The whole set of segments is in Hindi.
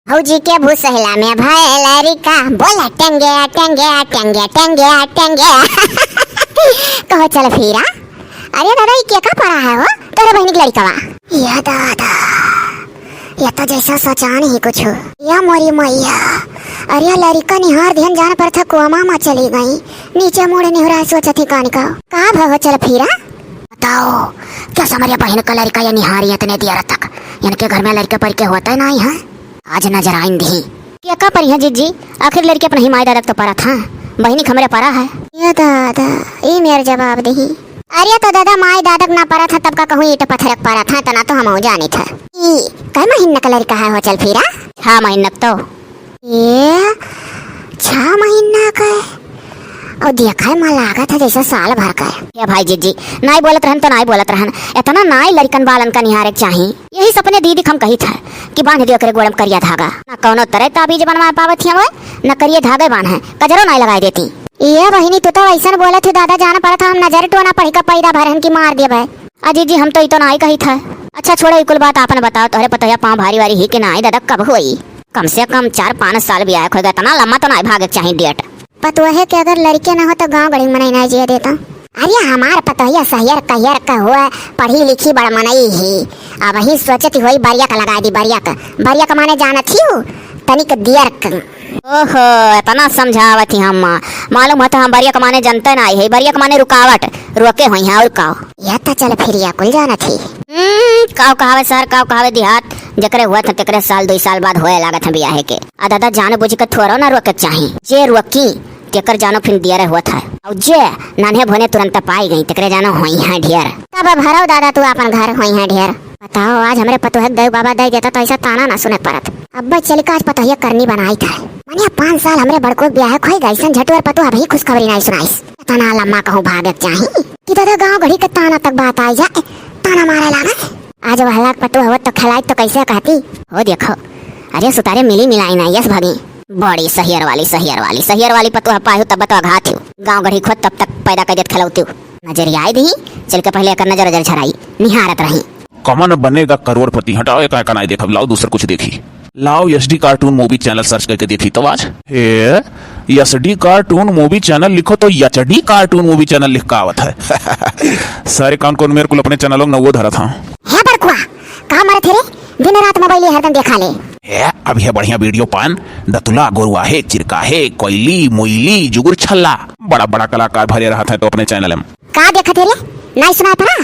भौजी के भूसहला में भय लरिका बोला टंगे टंगे टंगे टंगे टंगे कहो चल फिरा। अरे दादा ये क्या पड़ा है हो तेरे बहनी की लड़का या दादा या तो जैसा सोचा नहीं कुछ या मोरी मैया। अरे लड़का निहार ध्यान जान पर था कोमा में चली गई नीचे मुड़े निहरा सोचा थी कान का कहा भगो चल फिरा। बताओ क्या समरिया बहन का लड़का या निहारी इतने दिया तक इनके घर में लड़के पर के होता है नहीं है आज नजर आएंगी क्या का पर है जीजी। आखिर लड़के अपने हिमायत दादा तो परा था बहनी खमरे परा है ये दादा ये मेरा जवाब दही। अरे तो दादा माई दादक ना परा था तब का कहूँ ईट पत्थर परा था तना तो हम जाने था कई महीना का लड़का है हो चल फिरा 6 महीना तो ये 6 महीना का और देखा है माँ लगा था जैसा साल भर का है। भाई जीजी नाई बोलत रहन तो नाई बोलत रहन इतना नाई लड़कन बालन का निहारे चाहिए यही सपने दीदी हम कही था कि बांध दियो करे गोड़म करिया धागा न कौनो तरह ताबीज बनवा पावत है न करिए धागे बांध है कजरो नाई लगाई देती। ये बहिनी तू तो ऐसा बोला थे दादा जाना पड़ा था हम नजर टोना पड़ी का पैदा भरन की मार दे भाई अजी जी हम तो इतो नाई कही था। अच्छा छोड़ो कुल बात आपने बताओ तोहरे पता है पाँव भारी वारी ही के नाई दादा कब हुई कम से कम 4-5 साल भी आया खोगा इतना लम्बा तो नाई भागे चाहिए डेट पतो है कि अगर लड़के ना हो तो गांव गड़ी मनाई ना जिया देता। अरे हमार पतोहिया सहियर कहियर का हुआ पढ़ी लिखी बड़ मनई ही अब वही सोचती हुई बरिया का लगा दी बरिया का माने जाना थी तनिक दियर ओहो इतना समझावत ही हम मालूम होता हम बरिया कमाने जनते ना है बरिया कमाने रुकावट रोके हुई है और काव या तो चल फिर या कुल जाना थी काव कहावे शहर काव कहावे देहात जकरे हुआ था तकरे साल 2 साल बाद होए लागत है ब्याह के आ दादा जान बुझ के थोड़ा ना रोके चाहिए जे रोकी तेकर जानो फिर दियर हुआ था और जे नाने भोने तुरंत पाई गई तकरे जानो होई है ढेर तब भराओ दादा तू अपन घर होई है ढेर। बताओ आज हमरे पतो है देव बाबा दे देता तो ऐसा ताना ना सुने पड़त अब चल का आज पतो है करनी बनाई था मनिया 5 साल हमरे बड़को ब्याह खोई गई सन झटवर पतो अभी खुशखबरी नहीं सुनाइस तना लम्मा कहूं भागत चाहिए कि दादा गांव घड़ी के ताना तक बात आई जाए ताना मारे लागे आज वहला पतो हो तो खिलाई तो कैसे कहती हो देखो अरे सुतारे मिली मिलाई नहीं यस भागी बड़ी सहियर वाली पतो पायो तब तो घात हो गांव घड़ी खोद तब तक पैदा कर देत खलौती नजर आई दी चल के पहले कर नजर झराई निहारत रही कमन बनेगा करोड़पति हटाओ एक का नहीं देखा लाओ दूसरा कुछ देखी लाओ SD cartoon movie channel search करके देखी तो आज हे एसडी कार्टून मूवी चैनल लिखो तो एचडी कार्टून मूवी चैनल लिख का आवत है सारे कौन मेरे को अपने चैनलों में वो धरा था है बड़कुआ का मारे थे दिन रात मोबाइल हरदम देखा ले है अब है बढ़िया वीडियो पान दतुला गोरुआ है चिरका है कोयली मोइली जुगुर छल्ला बड़ा कलाकार भरे रहा था तो अपने चैनल में का देखा थे रे नहीं सुना था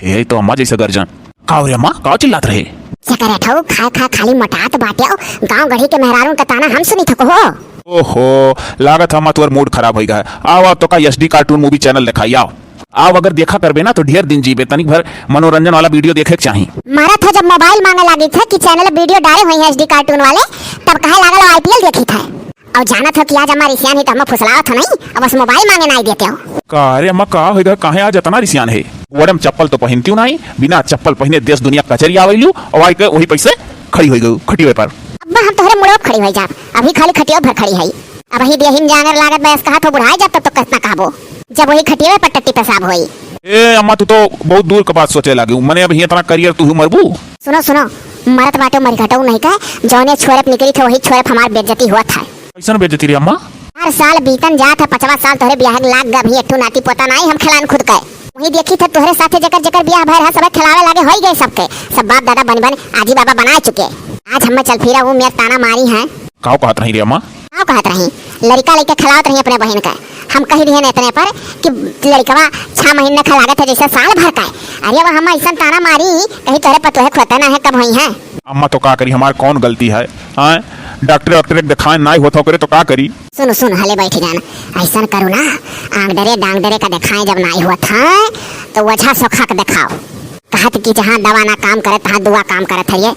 हे तो अम्मा जैसे गर्जन काव रे अम्मा काव चिल्लात रहे चकर ठौ खा खाली मटात बाटे गांव गढ़ी के मेहरारू का ताना हम सुनी थको हो ओहो लागत हम तोर मूड खराब होई गया आओ तो का एसडी कार्टून मूवी चैनल दिखाई आओ अगर देखा करबे ना तो ढेर दिन जीबे तनिक भर मनोरंजन वाला वीडियो देखे के चाहिए। मारा था जब मोबाइल मांगे लगी था कि चैनल वीडियो डाले हुए हैं एसडी कार्टून वाले तब कहे लागल आईपीएल देखी था और जाना था कि आज हमारी रिसियान ही तो हम फुसलाओ था नहीं अब बस मोबाइल मांगे नहीं देते हो का अरे अम्मा का होगा काहे आज इतना रिसियान है वरम चप्पल तो पहनती नहीं बिना चप्पल पहने देश दुनिया कचरी आवेलू और आई के वही पैसे खड़ी हो गई खटियो पर अब हम तोहरे मुड़ो खड़ी हो जा अभी खाली खटियो भर खड़ी है अब ही देहिन जानर लागत बस कहा तो बुढ़ाई जब तक तो कितना कहबो जब वही खटियो पर टट्टी पेशाब होई। ए अम्मा तू तो बहुत दूर का बात सोचे लागी मने अभी इतना करियर तू मरबू सुनो मरत बाटे मर घटाऊ नहीं का जौने छोरप निकली थे वही छोरप हमार बेइज्जती हुआ था कैसन बेइज्जती रे अम्मा हर साल बीतन जात है 5वां साल तोहरे ब्याह लाग गा भी एठू नाती पोता नहीं हम खिलान खुद के वही देखी थे तोहरे साथे जकर ब्याह भर है सब खिलावे लागे होई गए सबके सब बाप दादा बन आजी बाबा बना चुके आज हम चल फिरा वो मेरा ताना मारी है काव कहत रही रे अम्मा काव कहत रही लड़का लेके खिलावत रही अपने बहन का हम कही दिए इतने पर कि लड़कवा 6 महीने खिलागत है जैसे साल भर का अरे वो हम ऐसा ताना मारी कहीं तोहरे पतो है खोता ना है कब हुई है अम्मा तो का करी हमार कौन गलती है डॉक्टर दिखाए ना होता करे तो का करी सुन हले बैठ जाना ऐसा करो ना आंग डरे का दिखाए जब नहीं हुआ था तो वजह सोखा का दिखाओ कहत कि जहाँ दवा ना काम करे तहाँ दुआ काम करे थे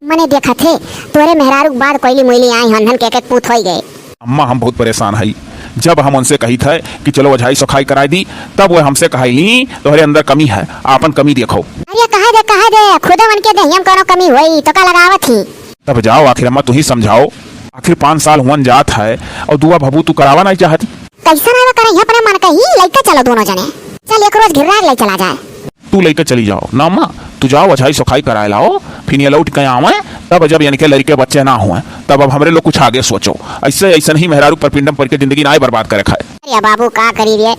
मने देखा थे तोरे मेहरारू बाद कोयली मोइली आई हन के एक पूत हो गए। अम्मा हम बहुत परेशान है जब हम उनसे कही थे कि चलो वजाई सफाई कराई दी तब वो हमसे कही तुम्हारे अंदर कमी है आपन कमी देखो। अरे कहा दे खुद मन के दहियम कोनो कमी हुई तो का लगावत ही तब जाओ आखिर अम्मा तू ही समझाओ आखिर 5 साल हुन जात है और दुआ भबू तू करावा नहीं चाहती कैसा ना करे यहाँ पर मन कही लइका चलो दोनों जने चल एक रोज घिरा ले चला जाए तू लेकर चली जाओ ना अम्मा तू जाओ वजाई सफाई कराए लाओ फिर ये लौट के आवे तब जब यानी कि लड़के बच्चे ना हुए तब अब हमरे लोग कुछ आगे सोचो। ऐसे ऐसा ही मेहरारू पर पिंडम पर के जिंदगी ना बर्बाद करे खाए। अरे बाबू का करी रे,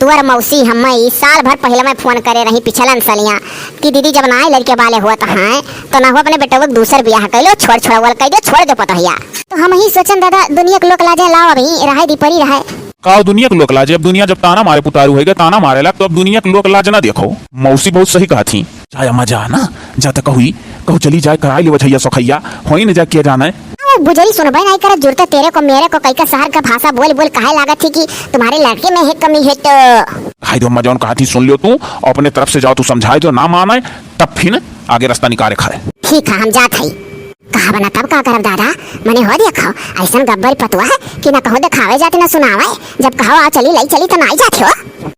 तुअर मौसी हम साल भर पहले मैं फोन करे रही पिछलन सलिया कि दीदी जब ना लड़के वाले हुआ तो हाँ तो ना हो अपने बेटे को दूसर ब्याह कर लो, छोड़ कह दो, छोड़ दो पतोहिया। तो हम ही सोचन दादा दुनिया के लोग लाजे लाओ अभी रहे दी परी रहे का दुनिया के लोग लाजे। अब दुनिया जब ताना मारे पुतारू है ताना मारेला तो अब दुनिया के लोग लाज ना देखो। मौसी बहुत सही कहा थी, चाहे मजा ना जा तक कहू चली जाए कराई ले वजैया सोखैया हो ही न जा किया जाना है। बुझरी सुन भाई नहीं कर जुड़ते तेरे को मेरे को कई का शहर का भाषा बोल बोल काहे लागत थी कि तुम्हारे लड़के में है कमी है। तो हाय दो मजा कहा थी सुन लियो तू अपने तरफ से जाओ, तू समझाए जो ना माने तब फिर आगे रास्ता निकाले खाए। ठीक है हम जात हई कहा बना तब का करब दादा मने हो देखो ऐसा गब्बर पतवा है कि ना कहो दिखावे जाते ना सुनावे, जब कहो आ चली लाई चली तो ना जाते हो।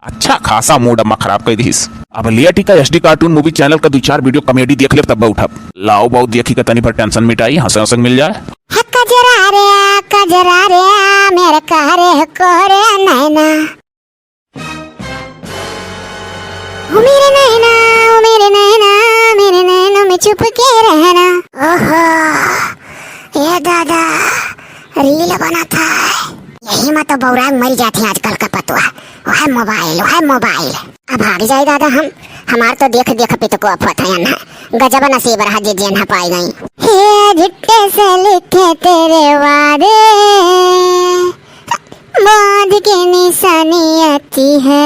अच्छा खासा मूड अम्मा खराब कर दीस। अब लिया टीका एसडी कार्टून मूवी चैनल का 2-4 वीडियो कॉमेडी देख ले तब उठब लाओ बहुत देखी का तनी पर टेंशन मिटाई हंस हंस मिल जाए। कजरा रे मेरे कहरे कोरे नैना मेरे नैना मेरे नैना मेरे नैनों में चुप के रहना। ओहो ये दादा रील बना था यही मत तो बौरा मर जाते आजकल का पतवा वह मोबाइल। अब आगे जाए दादा हम हमार तो देख देख पे तो को अफत है ना गजब नसीब रहा जे जेन पाई गई। हे झुट्टे से लिखे तेरे वादे बांध के निशानी आती है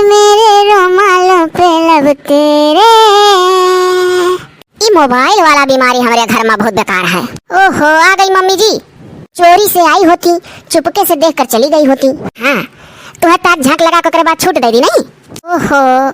मेरे रुमालों पे लब तेरे। ये मोबाइल वाला बीमारी हमारे घर में बहुत बेकार है। ओहो आ गई मम्मी जी, चोरी से आई होती चुपके से देखकर चली गई होती। हाँ तुम्हें ताक झांक लगा कर बाद छूट दे दी नहीं। ओहो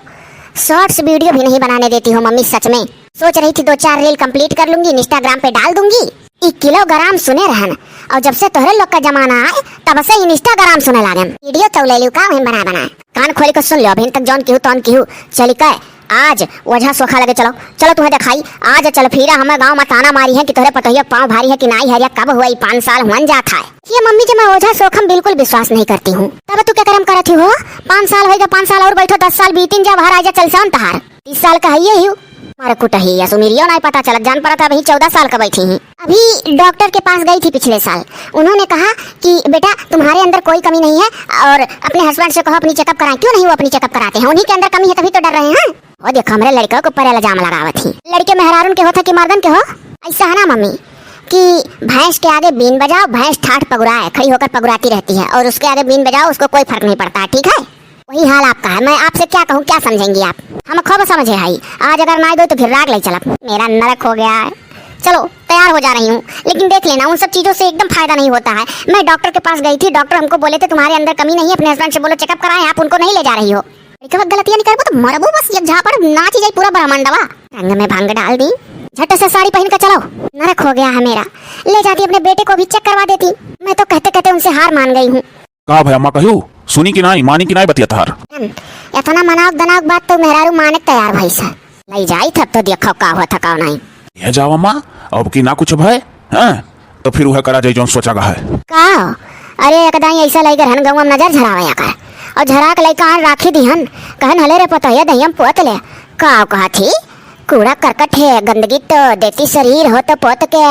शॉर्ट्स वीडियो भी नहीं बनाने देती हो मम्मी, सच में सोच रही थी 2-4 रील कंप्लीट कर लूंगी इंस्टाग्राम पे डाल दूंगी। 1 किलोग्राम सुने रहन और जब से तोहरे लोग का जमाना आए तब से इंस्टाग्राम सुने लागे वीडियो तो ले लियो का वहीं बना कान खोल कर सुन लो अभी तक जौन की तौन की चली कह आज वजह सोखा लगे चलो चलो तुम्हें दिखाई आज चल फिरा हमें गांव में ताना मारी है कि तोहरे पतोहिया पाँव भारी है कि नाई है कब हुआ 5 साल हुआ जाता है। ये मम्मी जी मैं ओझा सोखम बिल्कुल विश्वास नहीं करती हूँ। तब तू क्या करम करती हो 5 साल होगा 5 साल और बैठो 10 साल बीतिन जब हर आजा चल सन तहार 30 साल का है ये मारे कुटही या सुमीरियो नहीं पता चला जान पड़ा था अभी 14 साल का बैठी हैं। अभी डॉक्टर के पास गई थी पिछले साल, उन्होंने कहा कि बेटा तुम्हारे अंदर कोई कमी नहीं है और अपने हस्बैंड से कहो अपनी चेकअप कराएं। क्यों नहीं वो अपनी चेकअप कराते हैं, उन्हीं के अंदर कमी है तभी तो डर रहे हैं। वो देखो हमारे लड़के को ऊपर इल्जाम लगावत थी। लड़के मेहरारून के होता कि मर्दन के हो ऐसा है ना मम्मी कि भैंस के आगे बीन बजाओ भैंस ठाठ पगुराए खड़ी होकर पगुराती रहती है और उसके आगे बीन बजाओ उसको कोई फर्क नहीं पड़ता। ठीक है वही हाल आपका है। मैं आपसे क्या कहूँ क्या समझेंगी आप, हम खूब समझे भाई। आज अगर ना दो तो फिर राग ले चला मेरा नरक हो गया है। चलो तैयार हो जा रही हूँ लेकिन देख लेना उन सब चीजों से एकदम फायदा नहीं होता है। मैं डॉक्टर के पास गई थी, डॉक्टर हमको बोले थे तुम्हारे अंदर कमी नहीं है, अपने हस्बैंड से बोलो चेकअप कराएं, आप उनको नहीं ले जा रही हो। गलतियां नहीं करबो तो मरबो बस एक झापड़ नाची जाए पूरा ब्रह्मांडवा। रंग में भांग डाल दी झट से साड़ी पहन कर चलो नरक हो गया है मेरा। ले जाती अपने बेटे को भी चेक करवा देती। मैं तो कहते कहते उनसे हार मान गई हूँ। का भाई अम्मा कहू सुनी कि नहीं मानी कि नहीं बतिया तार इतना मनाक दनाक बात तो मेहरारू माने तैयार भाई सा ले जाई तब तो देखो का हुआ था का नहीं। ये जाओ अम्मा अब की ना कुछ भाई हैं तो फिर वह करा जाए जो सोचा है का। अरे एकदाई ऐसा लेकर हन गांव में नजर झरावे कर और झरा के लेकर राखी दिहन कहन हले रे पतोहिया दहियम पोत ले का कहा थी कूड़ा करकट है गंदगी तो देती शरीर हो तो पोत के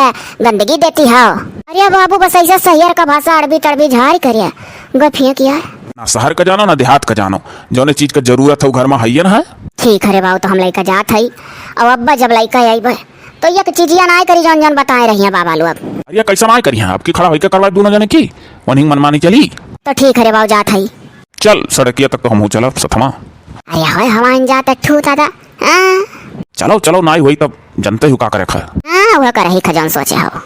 गंदगी देती हो। अरे बाबू बस ऐसा सहियर का भाषा अड़बी तड़बी झाड़ करिए गफिया किया ना शहर का जानो ना देहात का जानो जो चीज का जरूरत है घर में है ना। ठीक है रे बाबू तो हम लड़का जात है और अब्बा जब लड़का आई तो ये चीजिया ना करी जौन जौन बताए रही है बाबा लोग। अरे कैसा ना करी है आपकी खड़ा होकर करवा दोनों जने की वहीं मनमानी चली। तो ठीक है रे बाबू जात है चल सड़किया तक तो हम चलो सथमा। अरे होय हवाइन जात ठू दादा चलो चलो ना हुई तब जनते हु का करे खा वह कर ही खजन सोचे हो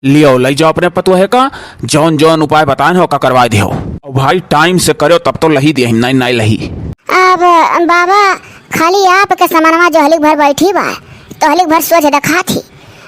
लियो ले जाओ अपने पतो है का जौन जौन उपाय बताए हो का करवा दियो और भाई टाइम से करो तब तो लही दे नहीं नहीं लही। अब बाबा खाली आप के समानवा जो हलिक भर बैठी बा तो हलिक भर सोच रखा थी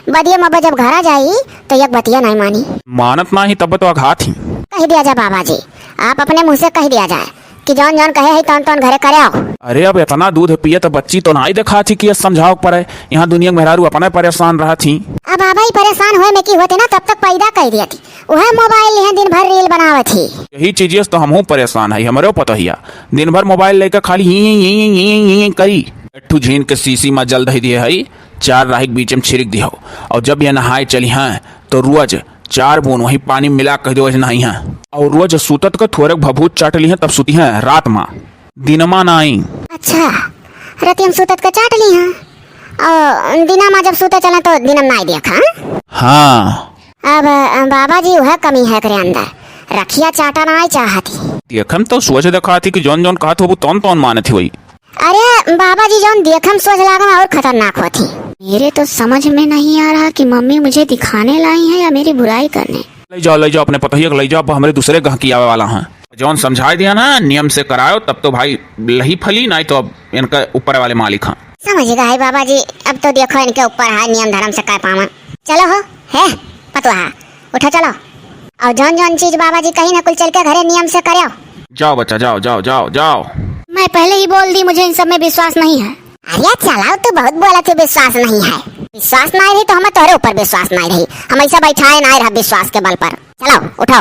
बदिया मब्बा जब घर आ जाई तो एक बतिया नहीं मानी मानत ना ही तब तो आघात ही कह दिया जाए बाबा जी आप अपने मुँह से कह दिया जाए कि जौन जौन कहे है तौन तौन घरे करे आओ। अरे अब इतना दूध पिए तो बच्ची तो नहीं देखा थी कि समझाओ पड़े यहाँ दुनिया में मेहरारू अपने परेशान रहा थी। अब बाबा ही परेशान हुए में की होते ना तब तक पैदा कर दिया थी वह मोबाइल यहाँ दिन भर रील बनावे थी। यही चीजें तो हम परेशान है हमारे पता ही दिन भर मोबाइल लेकर खाली ही करी एकठू झीन के सीसी में जल दही दिए हई, 4 राही के बीच में छिड़क दियो, और जब ये नहाए चली हैं तो रोज 4 बूंद वही पानी मिला कह दो नहाई हैं, और रोज सुतत का थोड़े भभूत चाट ली हैं तब सुती हैं रात में, दिनमा ना आई। अच्छा, रात हम सुतत का चाट ली हैं और दिना में जब सुते चला तो दिनम ना देखा। हाँ अब बाबा जी वह कमी है करे अंदर, रखिया चाटा ना आई चाहती। देखम तो सोच देखा थी कि जौन जौन कहा तो वो तौन तौन माने थी वही। अरे बाबा जी जौन देखम सोच लागम और खतरनाक होती। मेरे तो समझ में नहीं आ रहा कि मम्मी मुझे दिखाने लाई है या मेरी बुराई करने। ले जाओ अपने पतोहिया ले जाओ, हमारे दूसरे गहकी आवे वाला है। जौन समझाई दिया ना नियम से कराओ तब तो भाई लही फली, नहीं तो अब इनका ऊपर वाले मालिक हैं। समझ गए बाबा जी, अब तो देखो इनके ऊपर है नियम धर्म से कह पावा। चलो हो है पतवा उठो चलो, और जौन जौन चीज बाबा जी कहीं ना कुल चल के घरे नियम से करो। जाओ बच्चा जाओ जाओ जाओ जाओ। मैं पहले ही बोल दी मुझे इन सब में विश्वास नहीं है। अरे चलाओ, तू बहुत बोला थी विश्वास नहीं है। विश्वास नहीं रही तो हमें तोरे ऊपर विश्वास नहीं रही, हम ऐसा बैठाए ना रहा विश्वास के बल पर। चलो उठो।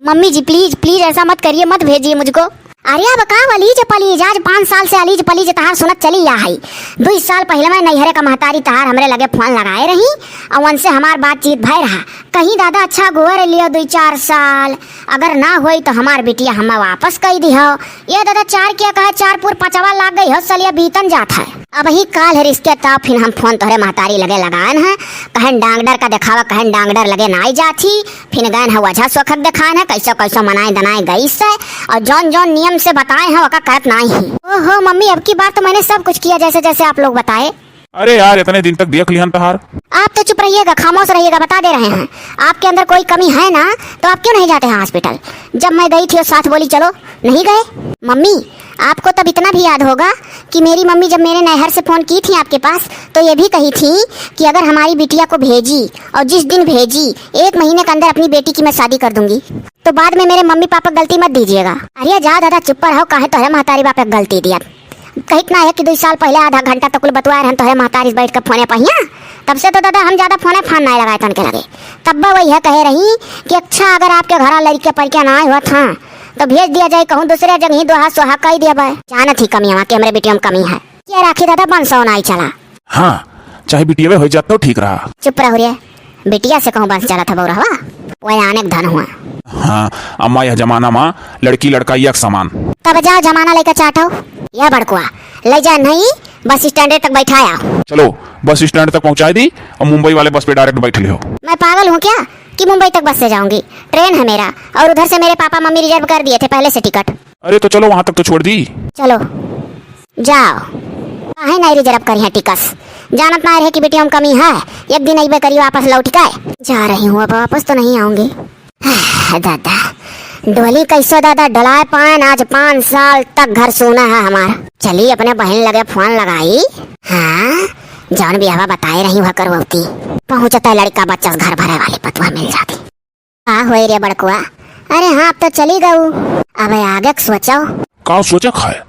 मम्मी जी प्लीज प्लीज ऐसा मत करिए, मत भेजिए मुझको। अरे अब का अलीज पलीज, आज 5 साल से अलीज पलीज तहार सुनत चली या है। 2 साल पहले मैं नैहरे का महतारी तहार हमरे लगे फोन लगाए रही और उनसे हमार बातचीत भय रहा। कहीं दादा अच्छा गोर लियो 2-4 साल, अगर ना होई तो हमार बिटिया हम वापस कही दी हो। ये दादा 4 क्या कहे 4 पूर 5 लाग गई हो, सलिया बीतन जात है। अब ही काल है रिश्ते तब फिर हम फोन तोहरे महतारी लगे लगान है, कहन डांगडर का दिखावा, कहन डांगडर लगे ना आई जाती, फिर गए है वजह सोखक दिखान है, कैसो कैसो मनाए दनाए गई से, और जौन जौन नियम से बताए हैं वका कहत नहीं ही। ओहो मम्मी, अब की बार तो मैंने सब कुछ किया जैसे जैसे आप लोग बताए। अरे यार इतने दिन तक देख लिया तहार। आप तो चुप रहिएगा, खामोश रहिएगा, बता दे रहे हैं। आपके अंदर कोई कमी है ना तो आप क्यों नहीं जाते हैं हॉस्पिटल? जब मैं गई थी और साथ बोली चलो, नहीं गए। मम्मी आपको तब इतना भी याद होगा कि मेरी मम्मी जब मेरे नैहर से फोन की थी आपके पास तो ये भी कही थी कि अगर हमारी बिटिया को भेजी और जिस दिन भेजी 1 महीने के अंदर अपनी बेटी की मैं शादी कर दूंगी, तो बाद में मेरे मम्मी पापा गलती मत दीजिएगा। अरे जा दादा चुप रहो, काहे तोहरे महतारी बाप गलती दिया। कहित ना है कि 2 साल पहले आधा घंटा तक बतवाए रहन तोहरे महतारी बैठ कर फोने पहिया, तब से तो दादा हम ज्यादा फोने फान नहीं लगाए तन के लगे। तब वही है कहे रही कि अच्छा अगर आपके घर लड़के परिक्या ना हुआ था तो भेज दिया जाए कहूँ दूसरे जगह ही दोहा सोहा कह दिया भाई। जानत ही कमी है कि हमारे बेटियों में कमी है। क्या राखी दादा 500 नहीं चला। हाँ चाहे बिटिया में हो जाता तो ठीक रहा। चुप रहो रे, बिटिया से कहूँ बस चला था बउरहवा, वो आने धन हुआ। हाँ अम्मा यह जमाना माँ लड़की लड़का एक समान। तब जाओ जमाना लेकर चाटो, यह बड़कुआ ले जा नहीं बस स्टैंड तक बैठाया। चलो बस स्टैंड तक पहुँचाई दी और मुंबई वाले बस पे डायरेक्ट बैठ लियो। मैं पागल हूँ क्या कि मुंबई तक बस से जाऊंगी? ट्रेन है मेरा और उधर से मेरे पापा मम्मी रिजर्व कर दिए थे पहले से टिकट। अरे तो चलो वहाँ तक तो छोड़ दी। चलो जाओ, काहे नहीं रिजर्व करी है टिकट? जानत ना रहे कि बेटियों में कमी है, एक दिन अइबे करी वापस लौट के जा रही हूँ, अब वापस तो नहीं आऊंगी। दादा डोली कैसो दादा डलाए पान, आज 5 साल तक घर सोना है हमारा। चली अपने बहन लगे फोन लगाई, हाँ जौन भी हवा बताए रही वह करवती, पहुंचता लड़का बच्चा घर भरे वाली पतवा मिल जाती। हाँ हो रे बड़कुआ, अरे हाँ अब तो चली गऊ, अब आगे सोचो। का सोचा खाए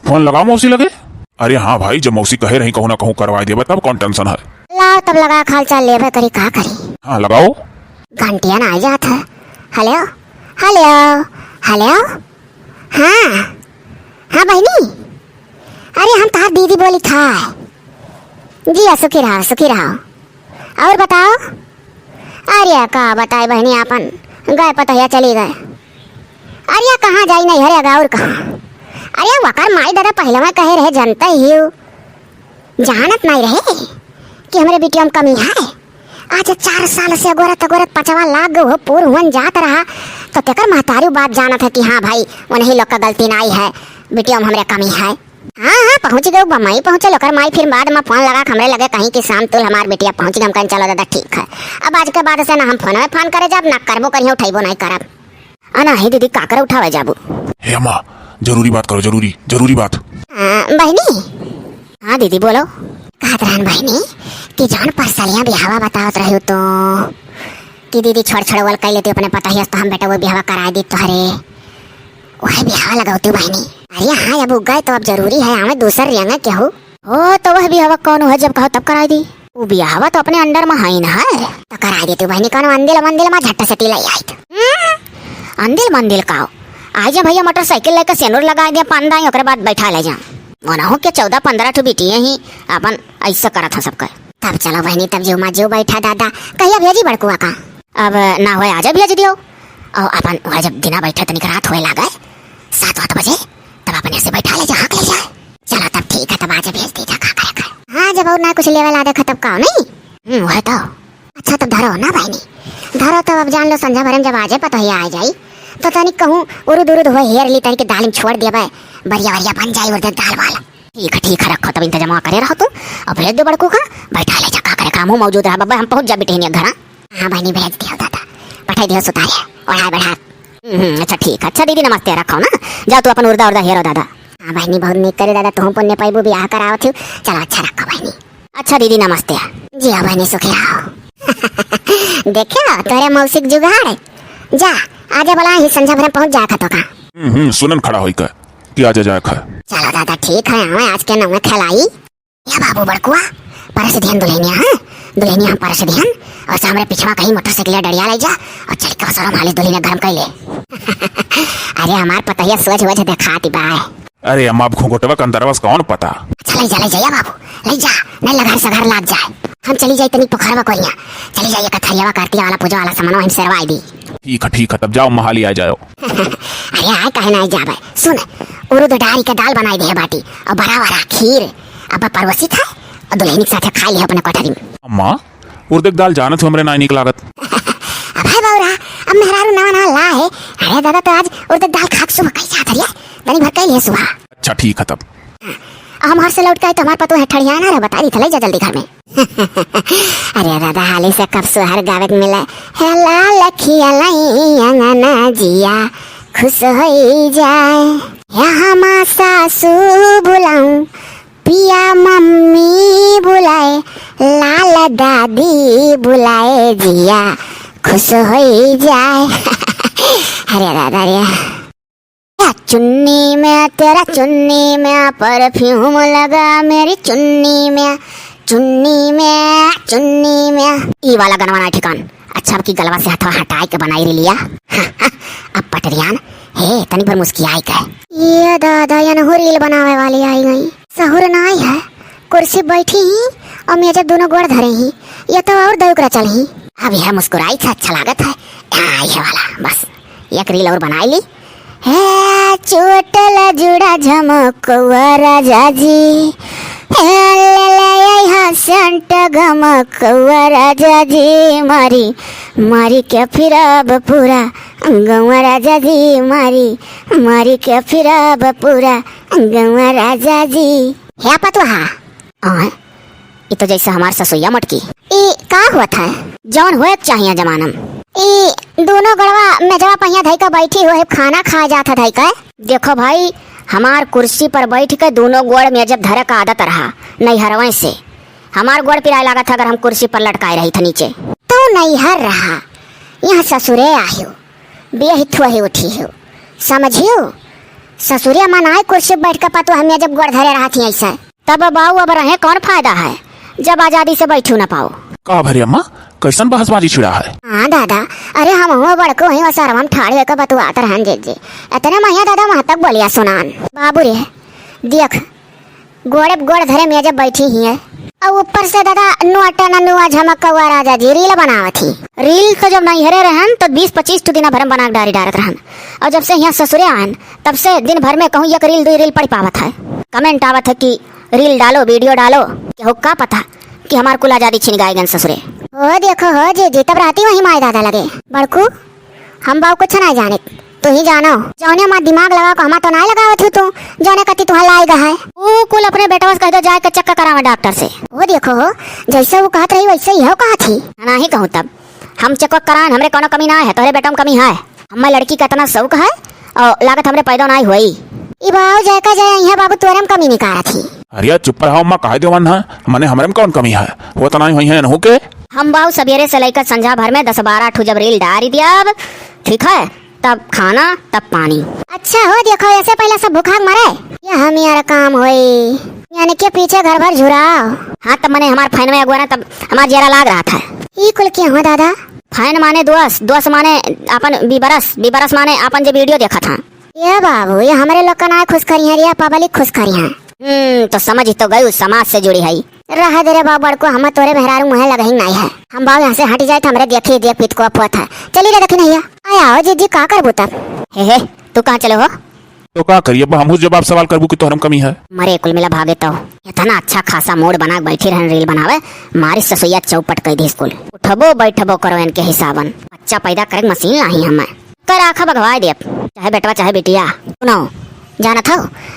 फोन लगाओ मौसी लगे। अरे हाँ भाई जब मौसी कहे रही कहूँ ना कहूँ करवा दे, तब कौन टेंशन है। लाओ तब लगा खाल चाल लेवे करी का करी। हाँ लगाओ। घंटिया ना आ जाता है। हेलो हेलो हेलो, हाँ हाँ बहनी, अरे हम तार दीदी बोली था जी। सुखी रहो सुखी रहो, और बताओ। अरे का बताए बहनी, अपन गए पतहिया चली गए। अरे कहाँ जाई नहीं हरे और कहाँ? अरे वकर माई दादा पहले में कहे रहे जानते ही हो, जानत नहीं रहे कि हमारे बेटियों में कमी है। आज 4 साल से अगोरत अगोरत 5 लाख हो पूर हुन जात रहा तो तेकर महतारी बात जानत है कि हाँ भाई उन्हीं लोग का गलती नहीं है, बेटियों में हमरे कमी है। हाँ हाँ पहुँच गए, बम्बई पहुँचे लोकर माई, फिर बाद में फोन लगा हमरे लगे कहीं कि शाम तुल हमार बेटिया पहुँच गए। हम कहें चलो दादा ठीक है, अब आज के बाद से ना हम फोन में फोन करे जब ना करबो कहीं उठेबो नहीं करब। अना ही दीदी काकर उठावे जाबू। हे अम्मा जरूरी बात करो, जरूरी जरूरी बात। बहनी हाँ दीदी बोलो। कहत रहन बहनी कि जान पर सालियाँ बिहावा बतावत रही तो कि दीदी छोड़ छोड़ कह लेती अपने पता ही तो हम बेटा वो बिहावा करा दी तोहरे, वही बिहावा लगाती बहनी। अरे हाँ अब उग गए तो अब जरूरी है हमें दूसर रियंगा क्या हो। ओ तो वह बिहावा कौन है, जब कहो तब करा दी। वो बिहावा तो अपने अंडर में है ना है तो करा दी तू बहनी। कौन अंदिल मंदिल में झट्टा से टिलाई आई अंदिल मंदिल का आज भैया मोटरसाइकिल लेकर सेनूर लगा दिया 5 दाई ओकरे बाद बैठा ले जा। वनहु के 14-15 ठो बिटिया ही अपन ऐसा करत ह सबका। तब चलो बहनी तब जो जो बैठा दादा कहिया भेजी बड़कुआ का। अब ना होए आज भेज दियो और अपन वह जब दिना बैठा तनिक रात होए लागे 7-8 बजे तब अपन ऐसे बैठा ले जा हाँक ले जाए। चलो तब ठीक है तब आज भेज दीजिए का करे। हाँ जब और ना कुछ लेवल आदे खत्म का नहीं वह तो अच्छा तब धरो ना बहनी धरो तब अब जान लो संझा भरम जब आजे पता ही आ जाई तो तनिक कहूँ उरुद उरुद हो हेर ली तनिक दाल में छोड़ दिया भाई बढ़िया बढ़िया बन जाए उधर दाल वाला। ठीक है रखो तब इंतजाम करे रहो तुम और भेज दो बड़कू का बैठा ले जा का करे काम मौजूद रहा बाबा हम पहुंच जा बेटे घर। हाँ बहनी भेज दियो दादा बैठा दियो सुतारे और बढ़ा। अच्छा ठीक है। अच्छा दीदी नमस्ते रखो ना जाओ तू अपन उर्दा हेरो दादा। हाँ बहनी बहुत निक करे दादा तुम पुण्य पाइबू ब्याह कराओ थी चलो अच्छा रखो बहनी। अच्छा दीदी नमस्ते। जी हाँ बहनी सुखी रहो। देखो तोरे मौसिक जुगाड़ जा आजे बोला ही संझा भरम पहुंच जाए खतो का। सुनन खड़ा होई का कि आजे जाए खा। चलो दादा ठीक है हमें आज के नौवे खिलाई या बाबू बड़कुआ परस ध्यान दुल्हनिया हम परस ध्यान और सामने पिछवा कहीं मोटरसाइकिल डरिया ले जा और चल के सरो मालिस दुल्हनिया गरम कर ले। अरे हमार पता है सोच वजह दिखाती बाय। अरे अम्मा घोंघटवा के अंदर बस कौन पता। अच्छा ले जा या बाबू ले जा नहीं लगा सगर लाग जाए। हम चली जाए तनी पोखरवा कोरिया चली जाइए कथरियावा कार्तिया वाला पूजा वाला सामान हम सरवाई दी। ठीक है तब जाओ महाली आ जाओ। अरे आए कहे ना जाबे सुन उरुद डाल के दाल बनाई दे बाटी और बड़ा बड़ा खीर अब परवसी था और दुल्हनी के साथ खा लिया अपने कोठरी में। अम्मा उर्द दाल जानत हमरे ना निक लागत। अब है बौरा अब मेहरारू नवा ला है। अरे दादा तो आज उर्द दाल खा सुबह कैसे आता है दनी भर कैली है सुबह। अच्छा ठीक है तब हम घर से लौट के तो हमारे पतो है ठड़िया ना रे बता दी थले जा जल्दी घर में। अरे दादा हाली से कब सुहर गावत मिले है लाल लखिया लाई अंगना जिया खुश हो जाए यहाँ सासू बुलाऊं पिया मम्मी बुलाए लाल दादी बुलाए जिया खुश हो जाए। अरे दादा रे चुन्नी में तेरा चुन्नी में परफ्यूम लगा मेरी चुन्नी में ई वाला गनवाना ठिकान। अच्छा की गलवा से हथवा हटाए के बनाई लिया। अब पटरियान हे तनी पर मुस्कियाई के ये दादा या नहु रील बनावे वाली आई गई सहूर ना आई है कुर्सी बैठी ही और मेरे दोनों गोड़ धरे ही ये तो और दौकरा चल ही। अब यह मुस्कुराई था अच्छा लागत है ये वाला बस एक रील और बनाई ली है चोटला जुड़ा झमकवा राजा जी संट गमकवा राजा जी मारी के फिर अब पूरा गवा राजा जी मारी के फिर अब पूरा गवा राजा जी। है पतवा ये तो जैसे हमार ससुइया मटकी ई का हुआ था जौन हुए चाहिए जमानम ई दोनों गड़वा मेजवा पहिया धई का बैठी हुए खाना खा जाता धई का। देखो भाई हमार कुर्सी पर बैठ के दोनों गोड़ में जब धरे का आदत रहा नहीं हरवे से हमार गोड़ पिराए लगा था अगर हम कुर्सी पर लटकाए रही था नीचे तो नहीं हर रहा यहाँ ससुरे आयो बेहित हुए उठी हो समझियो ससुरे मनाए कुर्सी पर बैठ कर पातो हमें जब गोड़ धरे रहा थी ऐसा तब बाऊ अब रहे कौन फायदा है जब आजादी से बैठू न पाओ। का भरी अम्मा कैसन बहसबाजी छिड़ा है। हाँ दादा अरे हम हो बड़को ही सर हम ठाड़े का बतुआत रहन जे इतने महिया दादा वहां तक बोलिया सुनान बाबू रे देख गोड़ धरे में जब बैठी ही है और ऊपर से दादा नुआटा नुआ झमक कौआ राजा जी रील बनावत ही रील तो जब नहीं हरे रहन तो 20-25 दिन भर बना डारी डारत रहन और जब से यहाँ ससुरे आन तब से दिन भर में कहूँ एक रील 2 रील पढ़ पावत है कमेंट आवत है कि रील डालो वीडियो डालो कि का पता कि हमार कुल आजादी छिन गए गन ससुरे। हो देखो हो जी तब राती वही माए दादा लगे बड़कू हम बाऊ कुछ नहीं जाने तू ही जानो जौने हमार दिमाग लगा को हमार तो नहीं लगावत हूँ तू जौने कति तुहा लाएगा है वो कुल अपने बेटा कह दो जाए के चक्कर करावे डॉक्टर से। वो देखो जैसे वो कहत रही वैसे ही हो कहा थी नहीं कहूँ तब हम चेकअप कराएं हमरे कोनो कमी ना है तोहरे बेटा में कमी है हमार लड़की का इतना शौक है और लागत हमरे पैदा नहीं हुई ई बाऊ जायका जाए यहाँ बाबू तोरे में कमी निकारा थी। अरे चुप रहो अम्मा काहे देवन है मने हमरे में कौन कमी है वो तो नहीं हुई है नहु के हम बाऊ सवेरे से लेकर संझा भर में 10-12 ठू जब रील डारी दिया अब ठीक है तब खाना तब पानी। अच्छा हो देखो ऐसे पहले सब भूखा मरे ये हम यार काम होई यानी के पीछे घर भर झुराओ। हाँ तब मैंने हमार फैन में अगुआ ना तब हमार जरा लाग रहा था ई कुल क्या हो दादा फैन माने दोस्त माने अपन बीबरस माने अपन जो वीडियो देखा था ये बाबू ये हमारे लोग का ना खुश करी है पब्लिक खुश करी है तो समझ तो गई समाज से जुड़ी है। रह दे रे बाबू बड़को, हम तोरे मेहरारू मुहे लगा ही नहीं है। हम बाबू यहाँ से हट जाए तो हमरे देखी देख पित को अफवात है। चली रे देखी नहीं आया जीजी का कर बुता। हे तू कहाँ चले हो? तो क्या करिए हम जवाब सवाल करबू कि तोहरम कमी है। मरे कुल मिला भागे तो इतना अच्छा खासा मोड़ बना बैठी रहन रील बनावे, मारी ससुइया चौपट कह दी स्कूल। उठबो बैठबो करो इनके हिसाबन, बच्चा पैदा करे मशीन नहीं हमें कर आखा भगवाई दे, चाहे बेटवा चाहे बेटिया। सुनो जाना था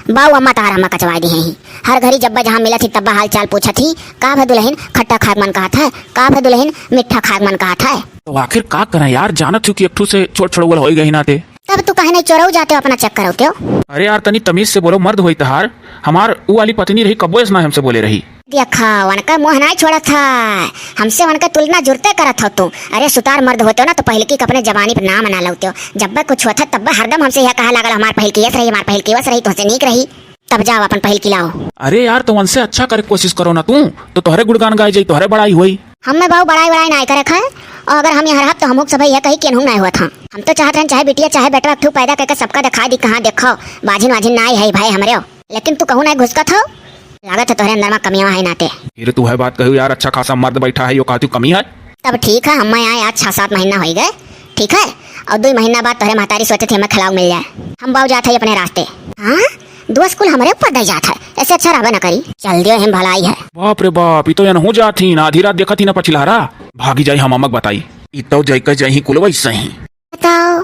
बाऊ अम्मा तार हम कचवाई दी है। हर घड़ी जब जहाँ मिला थी तब हाल चाल पूछा थी, का भे दुल्हन खट्टा खाग मन कहा था, का भे दुल्हन मिठा खाग मन कहा था। तो आखिर का करें यार, जानत हो कि एक ठू से छोड़ छोड़ हो गई नाते। तब तू कहे नहीं चोरऊ जाते हो अपना चक्कर होते हो। अरे यार तनी तमीज से बोलो, मर्द हुई तहार हमार वो वाली पत्नी रही, कब्बो इसना हमसे बोले रही। देखा वनका मुँह नहीं छोड़ा था, हमसे वनका तुलना जुड़ते करत हो तू। अरे सुतार मर्द होते हो ना तो पहल की अपने जवानी पर नाम ना लगते हो। जब कुछ होता तब हरदम हमसे यह कहा लगल हमार पहल की यस रही, हमार पहल की वस रही, तो नीक रही। तब जाओ अपन पहल की लाओ। अरे यार तो उनसे अच्छा करे कोशिश करो ना तू, तो तोहरे गुणगान गाय जाई, तोहरे बड़ाई हुई। हमें बहु बड़ाई बड़ाई नहीं करे खाए, और अगर हम यहाँ रह तो हम सब यह कही कि नहीं हुआ था। हम तो चाहते हैं चाहे बिटिया चाहे बेटा ठू पैदा करके सबका दिखा दी, कहाँ देखो बाजिन वाजिन ना है भाई हमारे। लेकिन तू कहूँ नहीं घुसका था, लागत है तोहरे अंदर में कमियां है नाते। फिर तू है बात कहू यार, अच्छा खासा मर्द बैठा है, यो कहती कमी है। तब ठीक है, हम आए आज 6-7 महीना हो गए, ठीक है। और 2 महीना बाद तोहरे महतारी सोचे थे हमें खिलाऊ मिल जाए। हम बाऊ जाते अपने रास्ते। हाँ 2 स्कूल हमारे ऊपर दे जाता है, ऐसे अच्छा रहबे न करी। चल दियो हम भलाई है। बाप रे बाप, ये तो यन हो जाती ना, आधी रात देखा थी ना पछिलारा भागी जाई। हम अमक बताई इतो जाई का जाई कुल वैसे ही। बताओ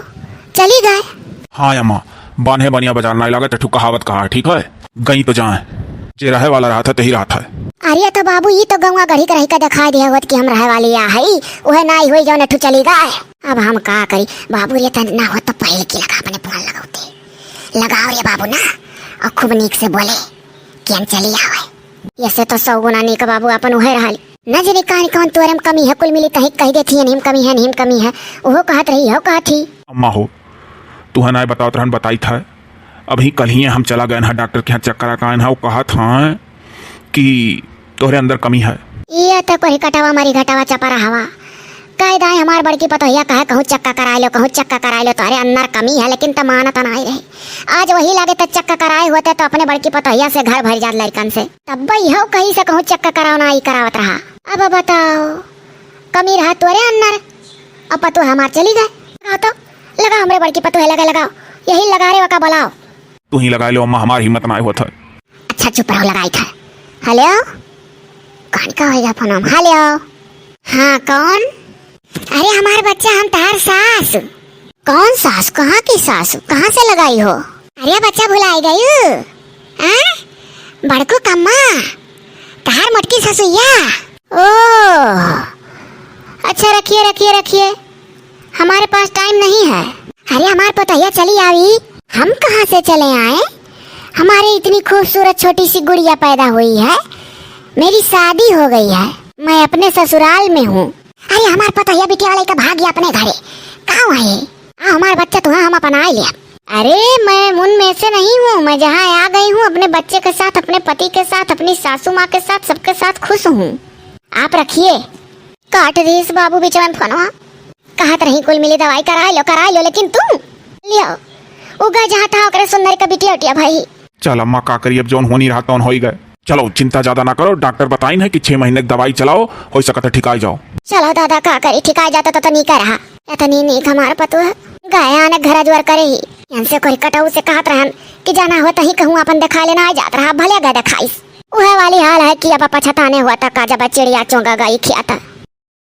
चली गए। हाँ अम्मा बान्हे बनिया बाजार ना लगा तो कहावत कहा, ठीक है गई तो जाए, जे रहे वाला रहा था तही रहा था। अरे तो बाबू ये तो गौवा गढ़ी रही का दिखाई दिया होत कि हम रहे वाली आ है, वह नाई हुई जो नठू चली गए। अब हम का करी बाबू, ये ना हो तो पहले की लगा अपने फोन लगाते लगाओ रे बाबू ना, और खूब नीक से बोले कि हम चली आवे। ऐसे तो 100 गुना नीक बाबू अपन उहे रहल न जाने कहानी कौन तोरे में कमी है, कुल मिली तही कह देती है नीम कमी है नीम कमी है, ओहो कहत रही हो कहत थी। अम्मा हो तू है ना बताओ रहन बताई था, अभी कल ही हम चला गए डॉक्टर के यहाँ चक्कर का वो कहा था कि तोहरे अंदर कमी है। ये तो कोई कटावा मारी घटावा चपा हवा कायदा है हमार बड़की पतोहिया कहे कहूँ चक्का करा लो कहूँ चक्का करा लो, तोहरे अंदर कमी है लेकिन तमानत नहीं रही। आज वही लागे तो चक्का कराए होते तो अपने बड़की पतोहिया से घर भर जात लड़कन से, तब हो कहीं से कहूँ चक्का कराओ ना ही करावत रहा। अब बताओ कमी रहा तोरे अंदर, अब पतो हमार चली गए। लगाओ तो लगाओ हमरे बड़की पतोहिया लगा लगाओ, यही लगा रे वका बोलाओ। तू ही लगा लो अम्मा, हमारी हिम्मत ना हुआ था। अच्छा चुप रहो लगाई था। हेलो कौन का होगा फोन? हेलो हाँ कौन? अरे हमारे बच्चा हम तार सास। कौन सास? कहाँ की सास? कहाँ से लगाई हो? अरे बच्चा भुलाई गई बड़को कम्मा तार मोटकी ससुइया। ओह अच्छा रखिए रखिए रखिए, हमारे पास टाइम नहीं है। अरे हमारे पतोहिया चली आई, हम कहाँ से चले आए? हमारी इतनी खूबसूरत छोटी सी गुड़िया पैदा हुई है, मेरी शादी हो गई है, मैं अपने ससुराल में हूँ। अरे हमारे पतोहिया बिटिया वाले का भाग गया अपने घरे, कहाँ है? हमारा बच्चा तो हम अपना लिया। अरे मैं उनमें से नहीं हूँ, मैं जहाँ आ गई हूँ अपने बच्चे के साथ, अपने पति के साथ, अपनी सासू माँ के साथ, सबके साथ खुश हूँ। आप रखिए। काट दीस बाबू बीच में फोनवा, कहत रही कुल मिली दवाई करा लो, लेकिन तू लियो उगा जहाँ था ओकरे सुंदर का बिटिया उटिया भाई। चल अम्मा का करिए, अब जौन हो नहीं रहा तौन हो ही गए। चलो चिंता ज्यादा ना करो, डॉक्टर बताई है कि 6 महीने की दवाई चलाओ, हो सकता ठिकाई जाओ। चलो दादा का करी ठिकाई जाता तो नहीं कर रहा, इतनी नीक हमारे पतु है गए आने घर ज्वर करे ही। इनसे कोई कटाऊ से कहत रहन कि जाना होता ही कहूँ अपन दिखा लेना, आ जात रहा भले गए दिखाईस। वह वाली हाल है कि अब पछताने हुआ था का जब चिड़िया चोंगा गई खिया था।